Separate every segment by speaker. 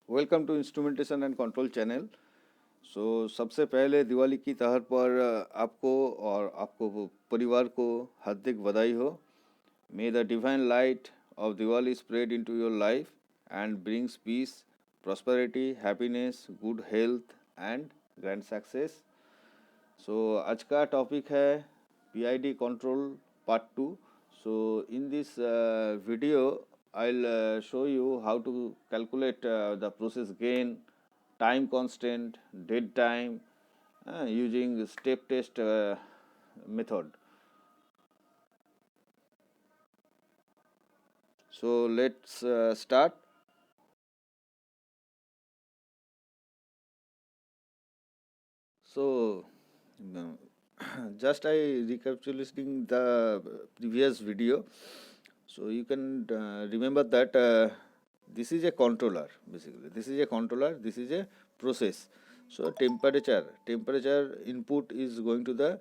Speaker 1: Welcome to instrumentation and control channel. सबसे पहले दिवाली की तहर पर आपको और आपको परिवार को हार्दिक बधाई हो। May the divine light of Diwali spread into your life and brings peace, prosperity, happiness, good health and grand success. आज का टॉपिक है PID control part 2। In this video, I'll show you how to calculate the process gain, time constant, dead time using step test method. So let's start. So just I recapitulating the previous video. So you can remember that this is a controller. Basically this is a controller, this is a process. So temperature input is going to the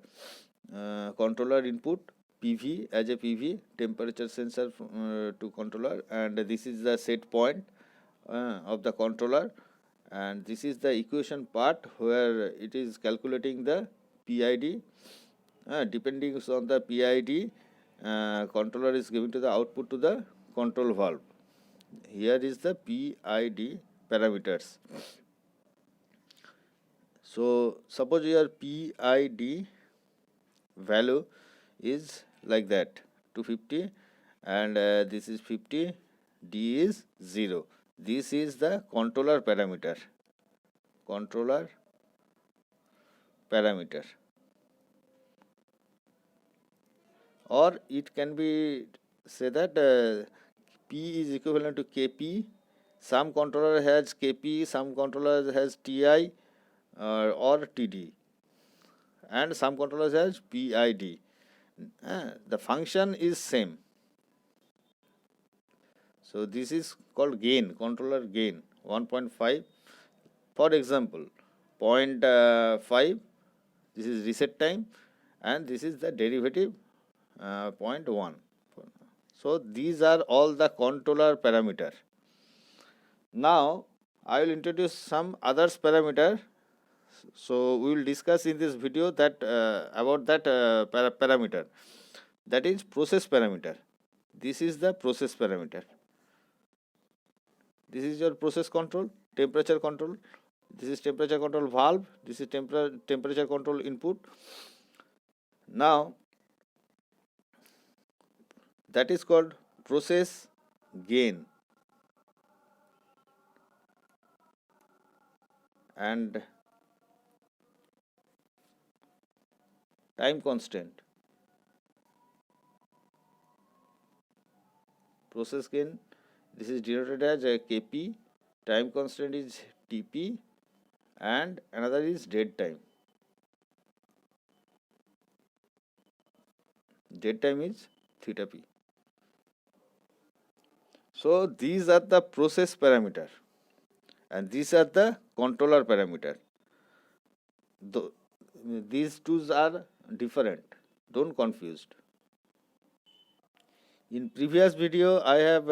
Speaker 1: controller input, PV as a PV temperature sensor to controller, and this is the set point of the controller, and this is the equation part where it is calculating the PID. Depending on the PID, controller is giving to the output to the control valve. Here is the PID parameters. So suppose your PID value is like that 250, and this is 50, D is 0. This is the controller parameter. Or it can be say that P is equivalent to KP. Some controller has KP, some controller has TI or TD, and some controllers has PID. The function is same. So this is called gain, controller gain 1.5. For example, 0.5, this is reset time, and this is the derivative 0.1. So these are all the controller parameter. Now I will introduce some others parameter. So we will discuss in this video that about that parameter, that is process parameter. This is the process parameter. This is your process control, temperature control. This is temperature control valve. This is temperature control input. Now that is called process gain and time constant. Process gain, this is denoted as Kp, time constant is Tp, and another is dead time. Dead time is theta p. So these are the process parameter, and these are the controller parameter. These two are different. Don't confused. In previous video, I have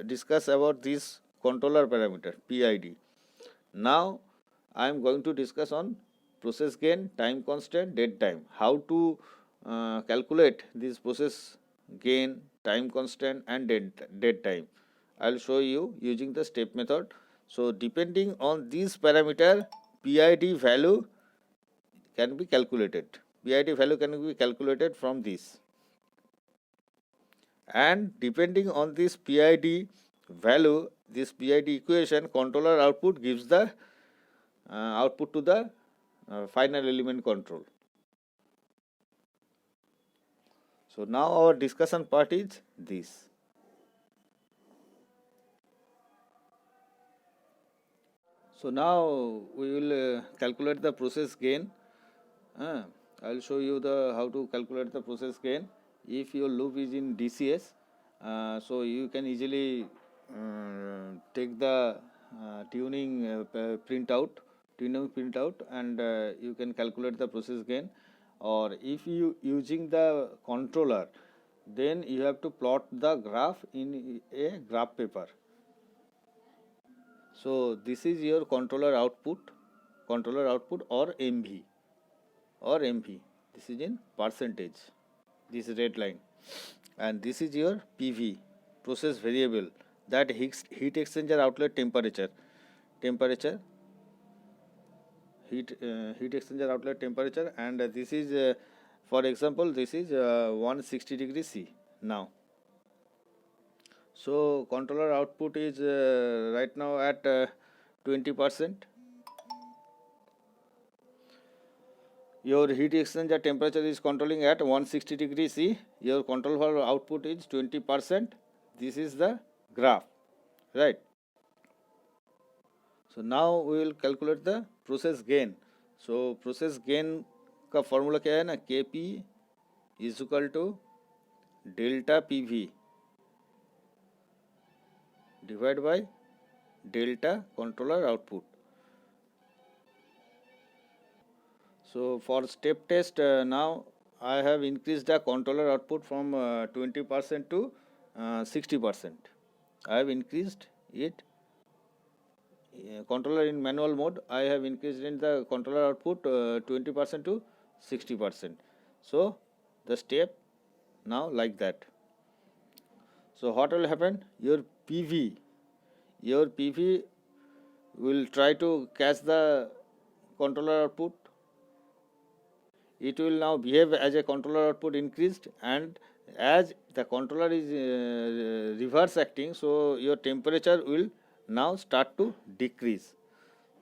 Speaker 1: discussed about this controller parameter PID. Now I am going to discuss on process gain, time constant, dead time. How to calculate this process gain, time constant, and dead time. I will show you using the step method. So depending on this parameter, PID value can be calculated. PID value can be calculated from this. And depending on this PID value, this PID equation, controller output gives the output to the final element control. So now our discussion part is this. So now we will calculate the process gain. I will show you the how to calculate the process gain. If your loop is in DCS, so you can easily take the tuning printout, and you can calculate the process gain. Or if you using the controller, then you have to plot the graph in a graph paper. So this is your controller output or MV. This is in percentage, this red line, and this is your PV, process variable, that heat exchanger outlet temperature, heat exchanger outlet temperature, and this is for example this is 160 degrees C now. So controller output is right now at 20%. Your heat exchanger temperature is controlling at 160 degrees C. Your control valve output is 20%. This is the graph, right? So now we will calculate the process gain. So process gain का formula क्या है ना, Kp is equal to delta PV divided by delta controller output. So for step test, now I have increased the controller output from 20% to 60%. I have increased it. Controller in manual mode, I have increased in the controller output 20% to 60%. So the step now like that. So what will happen? Your PV will try to catch the controller output. It will now behave as a controller output increased, and as the controller is reverse acting, so your temperature will now start to decrease.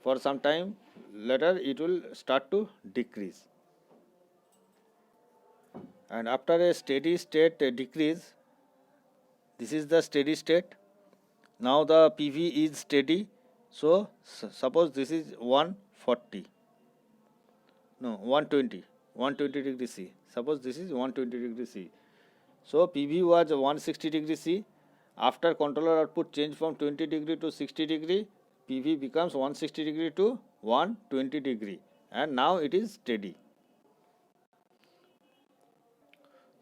Speaker 1: For some time later it will start to decrease, and after a steady state decrease, this is the steady state. Now the PV is steady. So suppose this is 140, no 120 degrees C. Suppose this is 120 degrees C. So PV was 160 degrees C. After controller output change from 20 degree to 60 degree, PV becomes 160 degree to 120 degree, and now it is steady.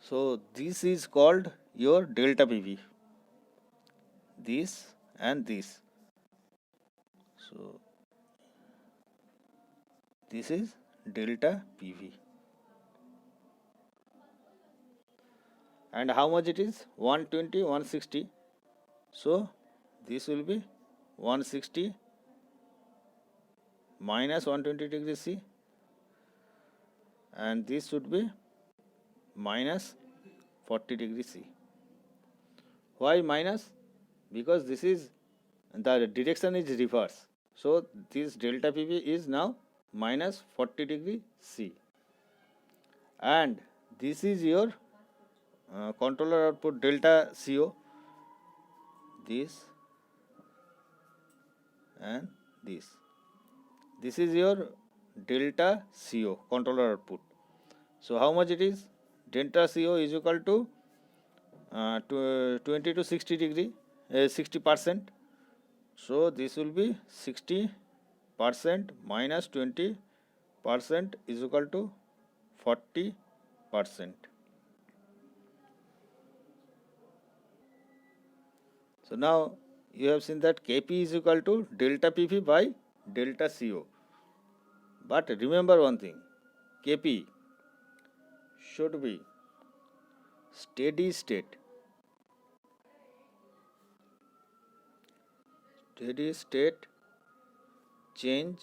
Speaker 1: So this is called your delta PV. This and this. So this is delta PV. And how much it is? 120, 160. So this will be 160 minus 120 degrees C, and this should be minus 40 degrees C. Why minus? Because this is, the direction is reverse. So this delta PV is now minus 40 degree C, and this is your controller output delta CO, this and this. This is your delta CO, controller output. So how much it is? Delta CO is equal to 20 to 60 degree, 60%. So this will be 60% minus 20% is equal to 40%. So now you have seen that Kp is equal to delta PV by delta CO. But remember one thing, Kp should be steady state. Steady state change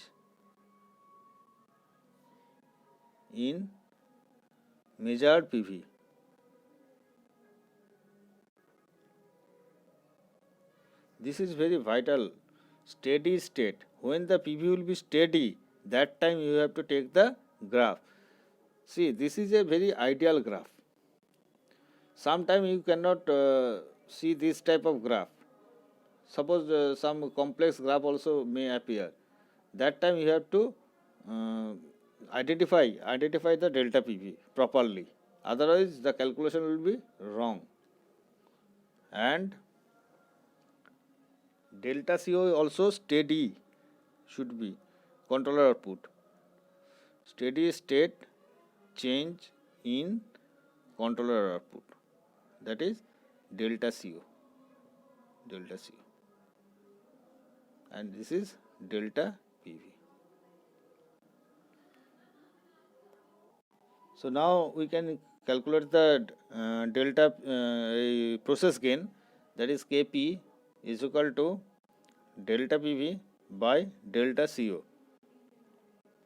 Speaker 1: in measured PV. This is very vital. Steady state. When the PV will be steady, that time you have to take the graph. See, this is a very ideal graph. Sometimes you cannot see this type of graph. Suppose some complex graph also may appear. That time you have to identify the delta PV properly. Otherwise the calculation will be wrong. And delta CO also steady should be controller output. Steady state change in controller output, that is delta CO. and this is delta PV. So now we can calculate the delta process gain, that is Kp is equal to delta PV by delta CO.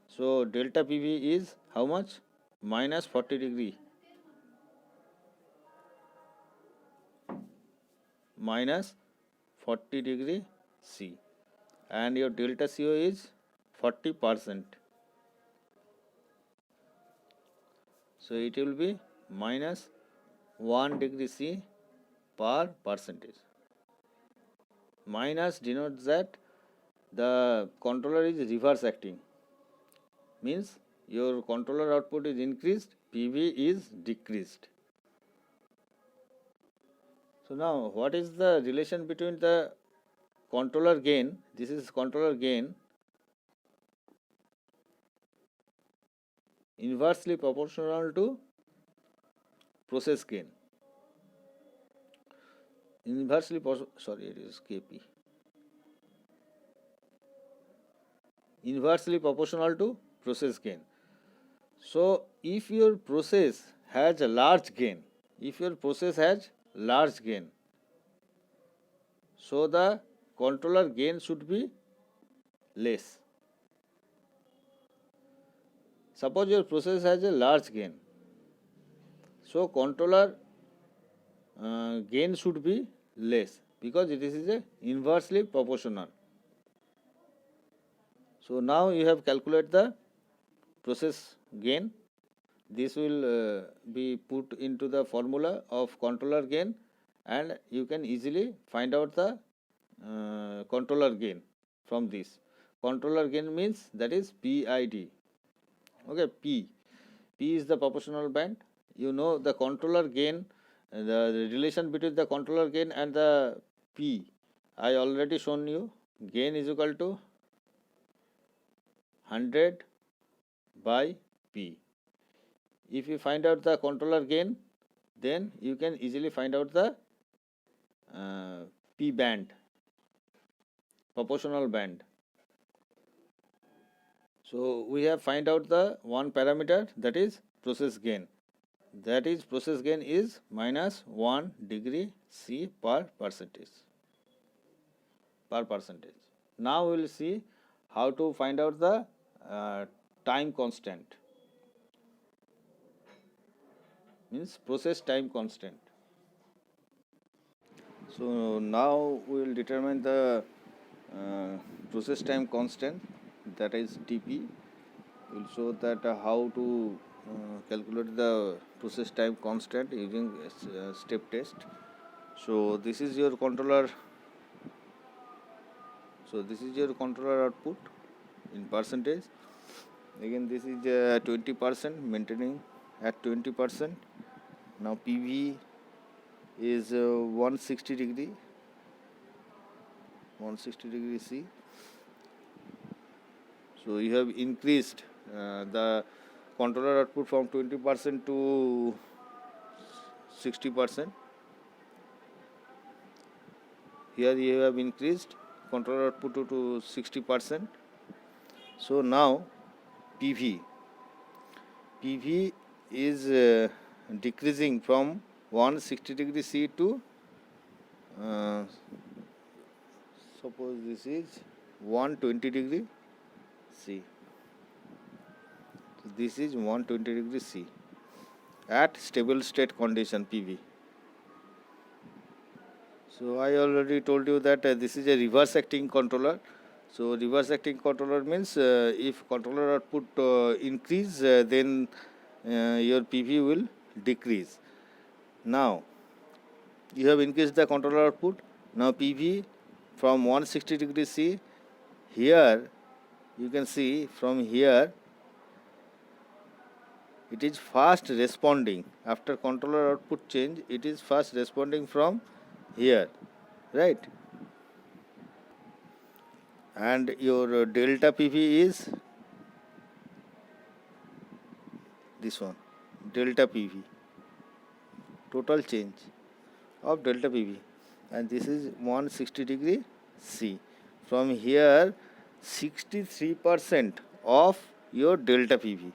Speaker 1: So delta PV is how much? Minus 40 degree. Minus 40 degree C. And your delta CO is 40%. So it will be minus 1 degree C per percentage. Minus denotes that the controller is reverse acting. Means your controller output is increased, PV is decreased. So now what is the relation between the controller gain? This is controller gain inversely proportional to process gain. It is Kp. Inversely proportional to process gain. So if your process has a large gain, so the controller gain should be less. Suppose your process has a large gain, so controller gain should be less because this is a inversely proportional. So now you have calculated the process gain. This will be put into the formula of controller gain, and you can easily find out the controller gain from this. Controller gain means that is PID. Okay, P is the proportional band. You know the controller gain, the relation between the controller gain and the P, I already shown you. Gain is equal to 100 by P. If you find out the controller gain, then you can easily find out the P band, proportional band. So we have find out the one parameter, that is process gain. That is process gain is minus 1 degree C per percentage. Now we will see how to find out the time constant. Means process time constant. So now we will determine the process time constant, that is Dp. We will show that how to calculate the process time constant using step test. So this is your controller. So this is your controller output in percentage. Again this is 20%, maintaining at 20%. Now PV is 160 degree C. So you have increased the controller output from 20% to 60%. Here you have increased controller output to 60%. So now PV is decreasing from 160 degree C to suppose this is 120 degree C. So this is 120 degree C at stable state condition PV. So I already told you that this is a reverse acting controller. So reverse acting controller means if controller output increase, then your PV will decrease. Now you have increased the controller output. Now PV from 160 degree C, here you can see from here it is fast responding. After controller output change, it is fast responding from here, right? And your delta PV is this one, delta PV, total change of delta PV, and this is 160 degree C. from here 63% of your delta PV.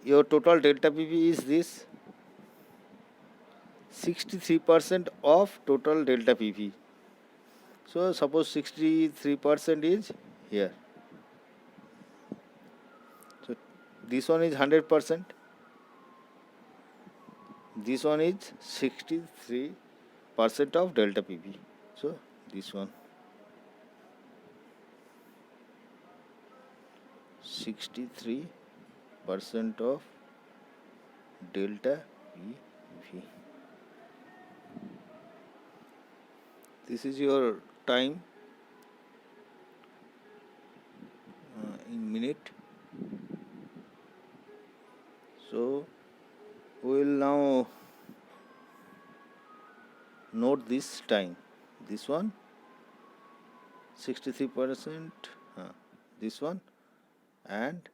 Speaker 1: Your total delta PV is this 63% of total delta PV. So suppose 63% is here. So this one is 100%. This one is 63% of delta PV. So this one 63% of delta PV. This is your time in minute. So we will now note this time. This one 63%, this one and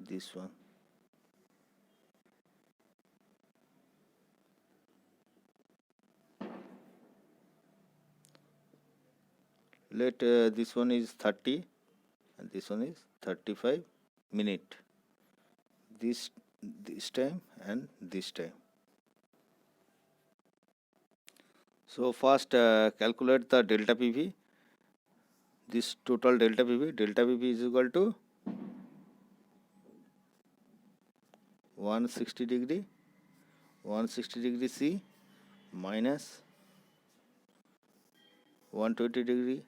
Speaker 1: this one. Let this one is 30 and this one is 35 minute. This time and this time. So first calculate the delta PV. This total delta PV. Delta PV is equal to 160 degree C minus 120 degree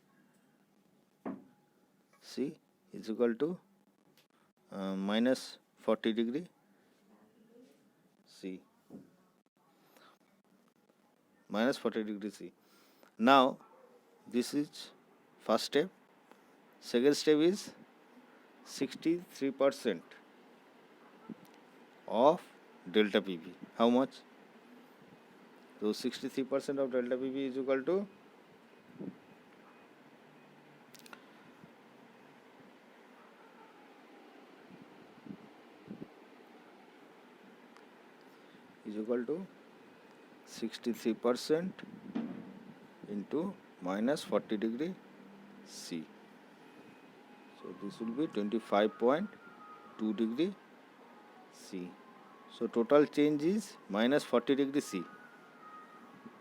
Speaker 1: C is equal to minus 40 degree C. Minus 40 degree C. Now this is first step. Second step is 63% of delta PV. How much? So 63% of delta PV is equal to is equal to 63% into minus 40 degree C. So this will be 25.2 degree C. So total change is minus 40 degree C.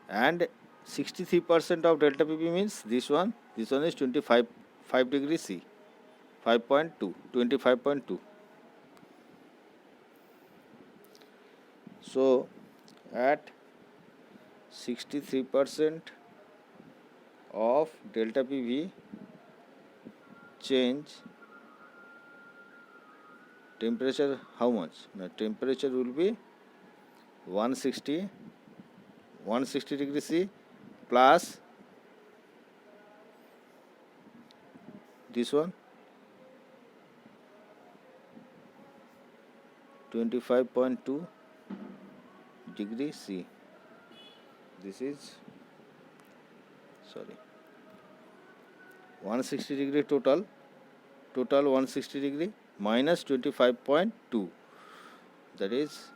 Speaker 1: And 63% of delta PV means this one is 25 degree C. 5.2, 25.2. So at 63% of delta PV change, temperature how much? Now temperature will be 160 degree C plus this one 25.2 degree C. This is 160 degree total 160 degree minus 25.2, that is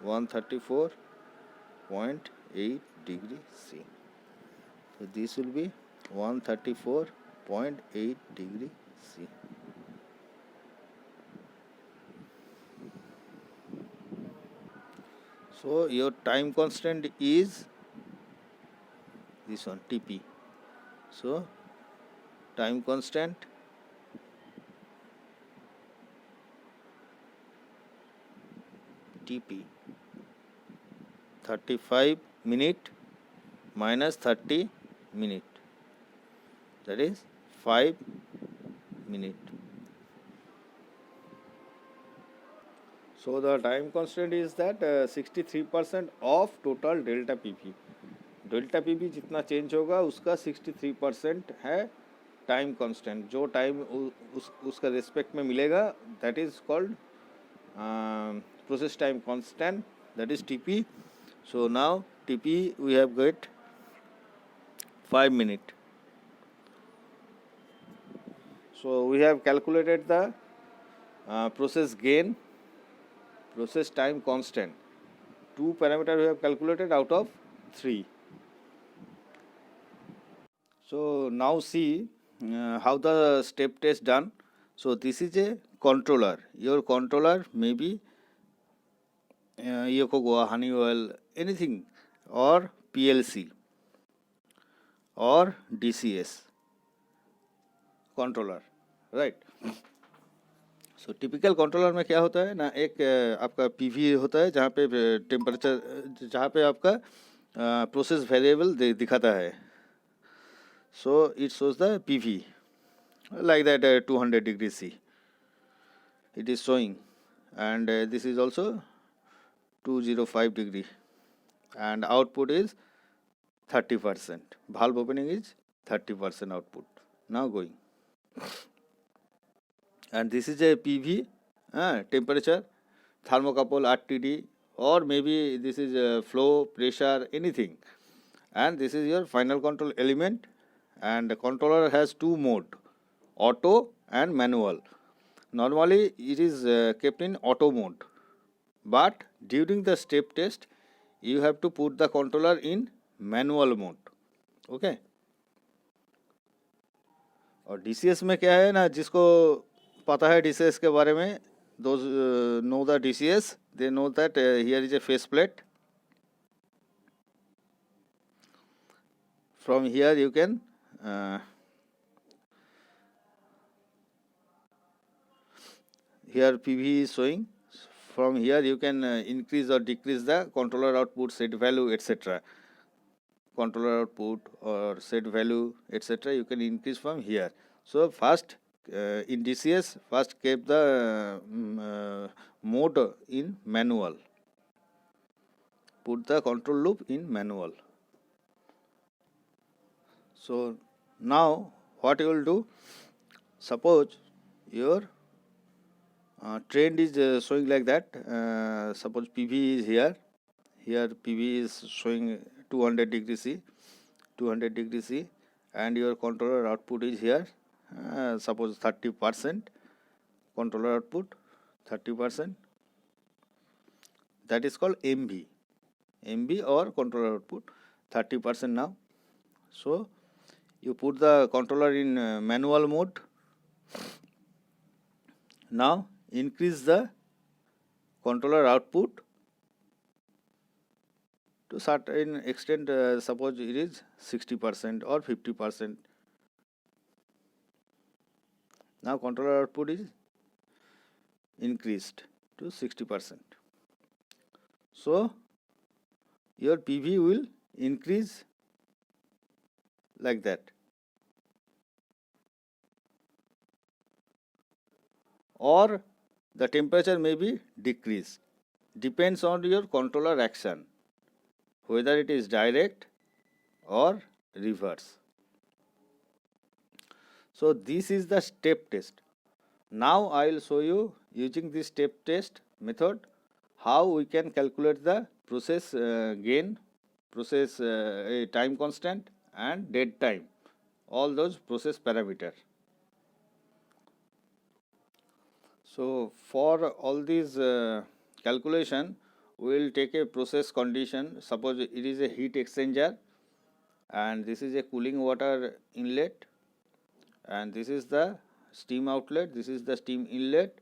Speaker 1: 134.8 degree C. So this will be 134.8 degree C. So your time constant is this one Tp. So time constant Tp 35 minute minus 30 minute, that is 5 minute. So the time constant is that 63% of total delta PV. Delta PV जितना change होगा उसका 63% है time constant. जो time उसका respect में मिलेगा that is called process time constant, that is TP. So now TP we have got 5 minutes. So we have calculated the process gain, process time constant. Two parameters we have calculated out of 3. So now see how the step test done. So this is a controller. Your controller may be Yokogawa, Honeywell, anything, or PLC or DCS controller, right? So typical controller में क्या होता है ना, एक आपका PV होता है जहाँ पे टेम्परेचर, जहाँ पे आपका प्रोसेस वेरिएबल दिखाता है. So it shows the PV like that 200 degrees C it is showing, and this is also 205 degree, and output is 30%. Valve opening is 30% output. Now going, and this is a PV temperature, thermocouple, RTD, or maybe this is flow, pressure, anything, and this is your final control element. And the controller has two mode, auto and manual. Normally it is kept in auto mode, but during the step test you have to put the controller in manual mode. Okay. और DCS में क्या है ना, जिसको पता है DCS के बारे में, those know the DCS, they know that here is a face plate. From here you can here PV is showing. From here you can increase or decrease the controller output, set value, etc. Controller output or set value, etc. you can increase from here. So first in DCS, first keep the mode in manual. Put the control loop in manual. So now what you will do, suppose your trend is showing like that. Suppose PV is here. Here PV is showing 200 degree C, 200 degree C, and your controller output is here. Suppose 30%. Controller output 30%. That is called MV. MV or controller output 30% now. So you put the controller in manual mode. Now increase the controller output to certain extent. Suppose it is 60% or 50%. Now controller output is increased to 60%. So your PV will increase like that, or the temperature may be decreased, depends on your controller action, whether it is direct or reverse. So this is the step test. Now I will show you using this step test method how we can calculate the process gain, process time constant, and dead time, all those process parameters. So for all these calculation, we will take a process condition. Suppose it is a heat exchanger, and this is a cooling water inlet, and this is the steam outlet, this is the steam inlet.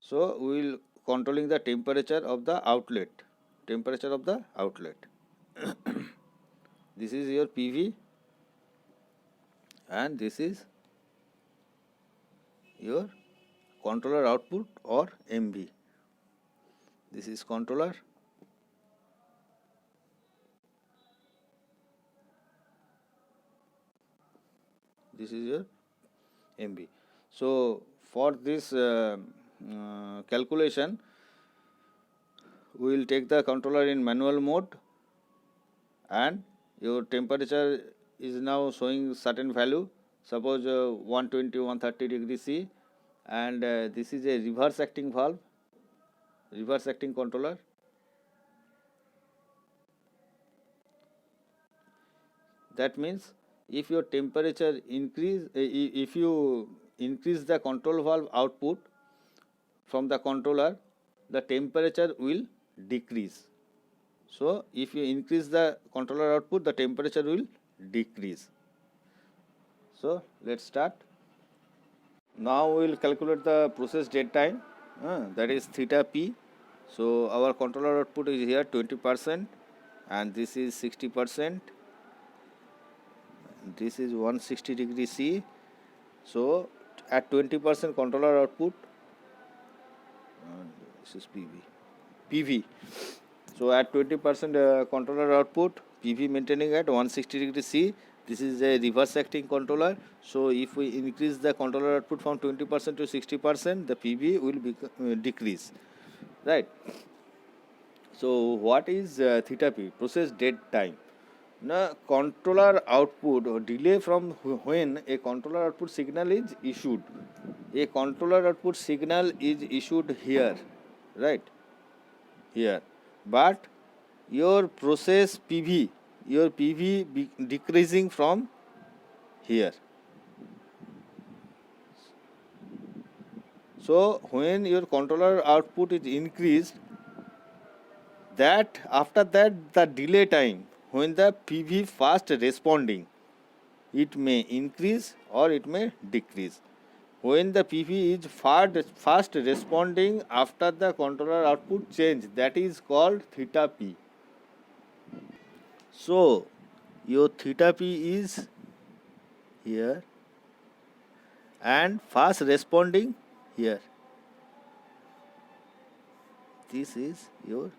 Speaker 1: So we will controlling the temperature of the outlet, temperature of the outlet. This is your PV, and this is your controller output or MV. This is controller. This is your MV. So for this calculation, we will take the controller in manual mode, and your temperature is now showing certain value. Suppose 120, 130 degrees C, and this is a reverse acting valve, reverse acting controller. That means if your temperature increase, if you increase the control valve output from the controller, the temperature will decrease. So if you increase the controller output, the temperature will decrease. So let's start. Now we will calculate the process dead time, that is theta p. So our controller output is here 20%, and this is 60%. This is 160 degree C. So at 20% controller output, this is PV. So at 20% controller output, PV maintaining at 160 degree C. This is a reverse acting controller. So if we increase the controller output from 20% to 60%, the PV will decrease, right? So what is theta p? Process dead time. Now controller output or delay from when a controller output signal is issued. A controller output signal is issued here, right? Here, but your process PV, your PV decreasing from here. So when your controller output is increased, that after that the delay time when the PV fast responding, it may increase or it may decrease. When the PV is fast responding after the controller output change, that is called theta p. So your theta p is here and fast responding here. This is your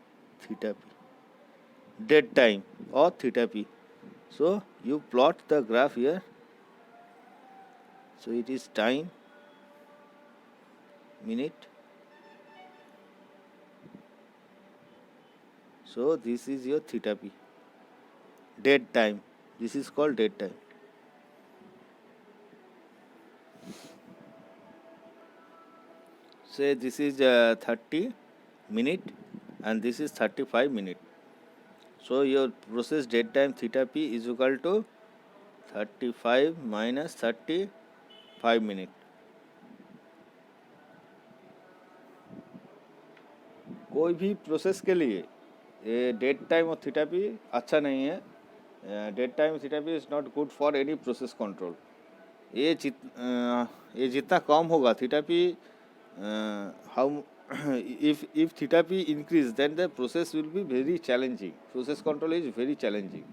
Speaker 1: theta p, dead time or theta p. So you plot the graph here. So it is time, minute. So this is your theta p, dead time. This is called dead time. Say this is 30 minute and this is 35 minute. So your process dead time theta p is equal to 35 minus 35 minute. कोई भी process के लिए ये dead time और theta P अच्छा नहीं है. Dead time theta P is not good for any process control. ये जितना कम होगा theta P, how if theta p increase, then the process will be very challenging. Process control is very challenging.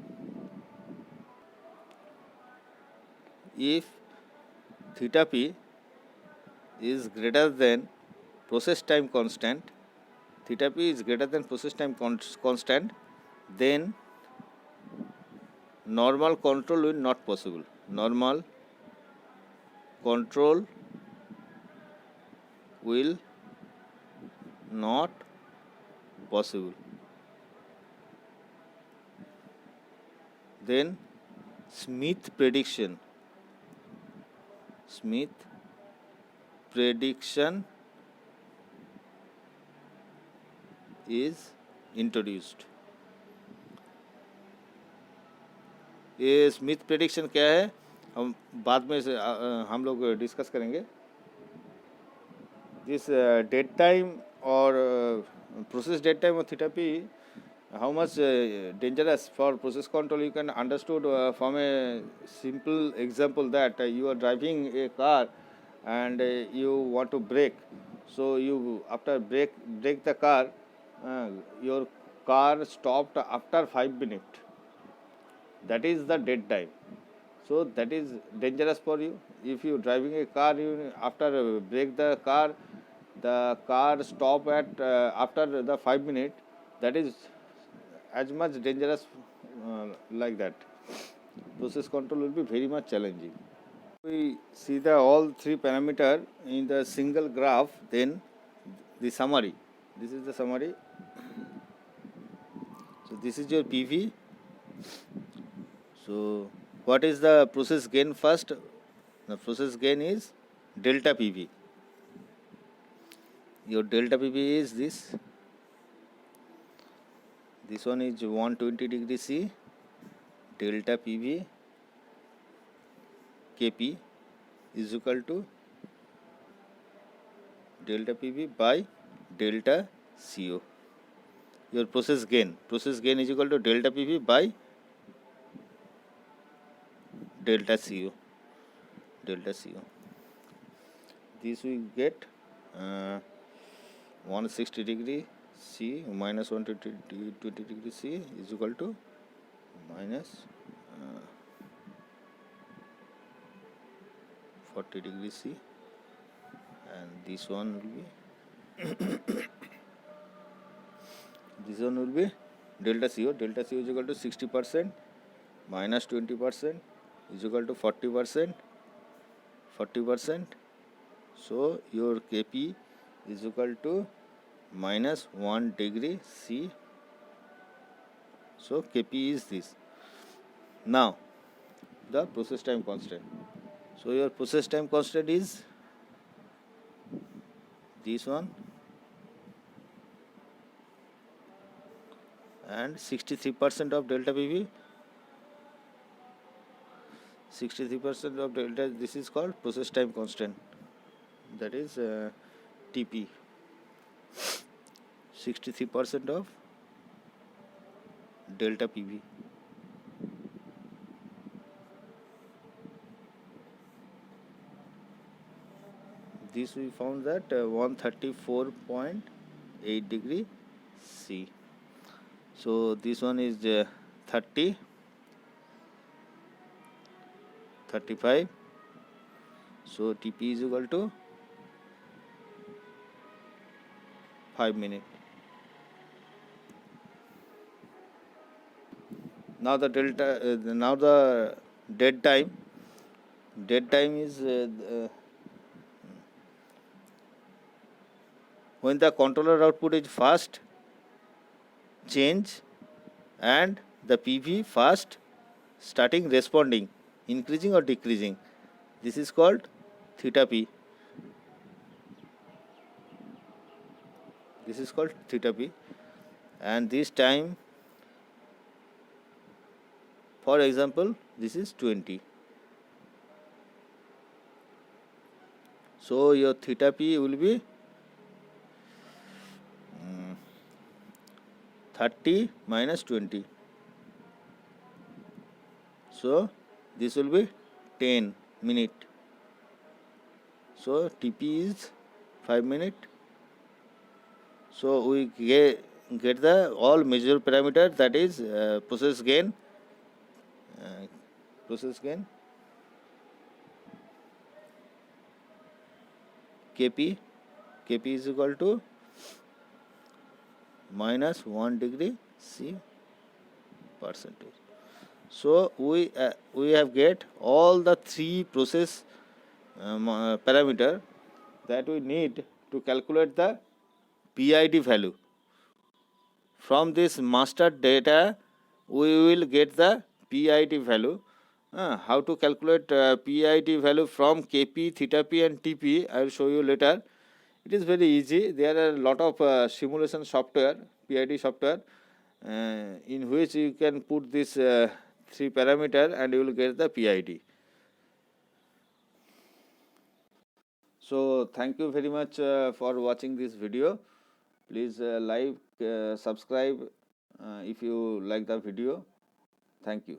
Speaker 1: If theta p is greater than process time constant, theta p is greater than process time constant, then normal control will not possible. Normal control will not possible. Then Smith prediction is introduced. ये Smith prediction क्या है हम बाद में हम लोग discuss करेंगे. This dead time और process dead time of theta p, how much dangerous for process control, you can understood from a simple example that you are driving a car and you want to brake. So you after brake the car, your car stopped after 5 minutes. That is the dead time. So that is dangerous for you. If you driving a car, you after brake the car stop at after the 5 minutes, that is as much dangerous like that. Process control will be very much challenging. We see the all three parameter in the single graph, then the summary. This is the summary. So this is your PV. So what is the process gain first? The process gain is delta PV. Your delta PV is this. This one is 120 degree C. Delta PV Kp is equal to delta PV by delta CO. your process gain. Process gain is equal to delta PV by delta CO. Delta CO. This we get 160 degree C minus 120 degree C is equal to minus 40 degree C, and this one will be this one will be delta CO. Delta CO is equal to 60% minus 20% is equal to 40%. 40%. So your Kp is equal to minus 1 degree C. So Kp is this. Now the process time constant. So your process time constant is this one, and 63% of delta PV. 63% of delta, this is called process time constant, that is Tp. 63% of delta PV. This we found that 134.8 degree C. So this one is 30, 35. So Tp is equal to 5 minutes. Now the delta, now the dead time. Dead time is when the controller output is fast change and the PV fast starting responding, increasing or decreasing. This is called theta P. This is called theta P, and this time, for example, this is 20. So your theta P will be 30 minus 20. So this will be 10 minute. So Tp is 5 minute. So we get the all measure parameter, that is process gain. Kp is equal to minus 1 degree C percentage. So we have get all the three process parameter that we need to calculate the PID value. From this master data we will get the PID value. How to calculate PID value from Kp, theta P and Tp, I will show you later. It is very easy. There are a lot of simulation software, PID software, in which you can put this three parameter and you will get the PID. So thank you very much for watching this video. Please like, subscribe if you like the video. Thank you.